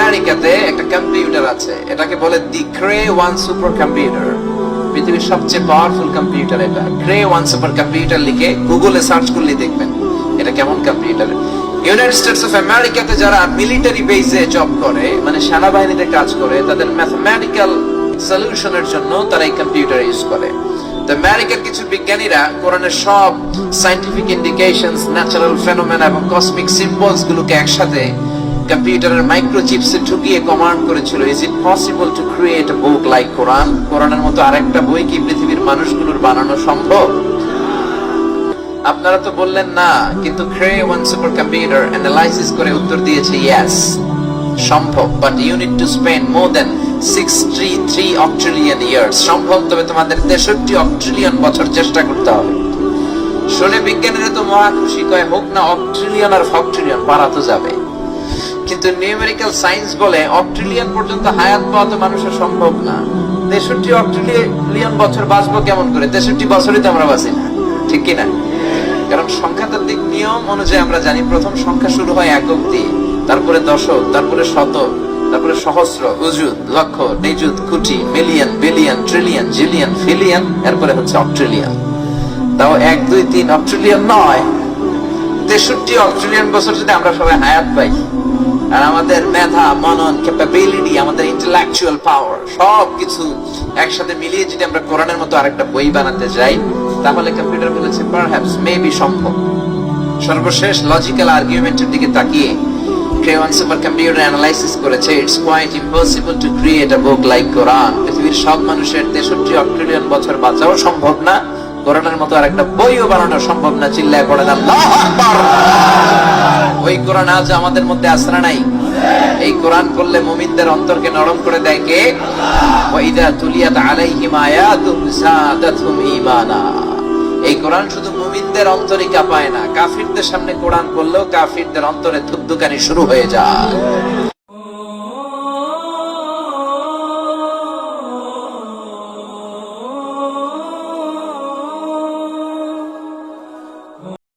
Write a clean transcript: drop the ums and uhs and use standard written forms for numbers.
আমেরিকাতে একটা কম্পিউটার আছে, এটাকে বলে দি ক্রে ওয়ান সুপার কম্পিউটার। পৃথিবীর সবচেয়ে পাওয়ারফুল কম্পিউটার এটা। ক্রে ওয়ান সুপার কম্পিউটার লিখে গুগলে সার্চ করলে দেখবেন এটা কেমন কম্পিউটার। ইউনাইটেড স্টেটস অফ আমেরিকাতে যারা মিলিটারি বেসে জব করে, মানে সেনাবাহিনীতে কাজ করে, তাদের ম্যাথমেটিক্যাল সলিউশনের জন্য তারা এই কম্পিউটার ইউজ করে। তো আমেরিকার কিছু বিজ্ঞানীরা কোরআনের সব সায়েন্টিফিক ইন্ডিকেশনস, ন্যাচারাল ফেনোমেনা এবং কসমিক সিম্বলস গুলোকে একসাথে কম্পিউটারের মাইক্রোচিপসে ঢুকিয়ে কমান্ড করেছিল, is it possible to create a book like Quran? কোরআনের মতো আরেকটা বই কি পৃথিবীর মানুষগুলোর বানানো সম্ভব? আপনারা তো বললেন না, কিন্তু Cray one super computer analysis করে উত্তর দিয়েছে ইয়েস, সম্ভব, but you need to spend more than 63 octillion years. সম্ভব, তবে তোমাদের 63 অক্ট্রিলিয়ন বছর চেষ্টা করতে হবে। শুনে বিজ্ঞানীরা তো মহা খুশি, কয় হোক না অক্ট্রিলিয়ন আর ফক্ট্রিলিয়ন, পারা তো যাবে। কিন্তু নিউমেরিক্যাল সায়েন্স বলে অক্ট্রিলিয়ন পর্যন্ত হায়াত পাওয়া তো মানুষের সম্ভব না। 63 অক্ট্রিলিয়ন বছর বাঁচবো কেমন করে? 63 বছরই তো আমরা বাঁচি না, ঠিক কিনা? কারণ সংখ্যাতাত্ত্বিক নিয়ম অনুযায়ী আমরা জানি প্রথম সংখ্যা শুরু হয় একক দিয়ে, তারপরে দশক, তারপরে শতক, তারপরে সহস্র, উজুদ, লক্ষ, নিযুত, কোটি, million, billion, trillion, zillion, pillion, এরপরে হচ্ছে অক্ট্রিলিয়ন। তাও 1, 2, 3 অক্ট্রিলিয়ন নয়, 63 অক্ট্রিলিয়ন বছর যদি আমরা সবাই হায়াত পাই, আর আমাদের মেধা, মনন, ক্যাপাবিলিটি, আমাদের ইন্টেলেকচুয়াল পাওয়ার সবকিছু একসাথে মিলিয়ে যদি আমরা কোরআনের মতো আরেকটা বই বানাতে যাই, তাহলে কম্পিউটার বলেছে পারহ্যাপস, মেবি সম্ভব। সর্বশেষ লজিক্যাল আর্গুমেন্টের দিকে তাকিয়ে Cray one super computer analysis করেছে, it's quite impossible to create a book like Quran. পৃথিবীর সব মানুষের 63 অক্ট্রিলিয়ন বছর বাঁচাও সম্ভব না, কোরআনের মতো আরেকটা বইও বানানো সম্ভব না। চিল্লায় পড়েন আল্লাহু আকবার। ওই কোরআন আজ আমাদের মধ্যে আসরা নাই। এই কোরআন পড়লে মুমিনদের অন্তরকে নরম করে দেয় কে? ওয়া ইযা তুলিয়াত আলাইহিম আয়াতুহু যাদাতহুম ঈমানা। এই কোরআন শুধু মুমিনদের অন্তরই কাঁপায় না, কাফিরদের সামনে কোরআন পড়লেও কাফিরদের অন্তরে ধুকধুকানি শুরু হয়ে যায়।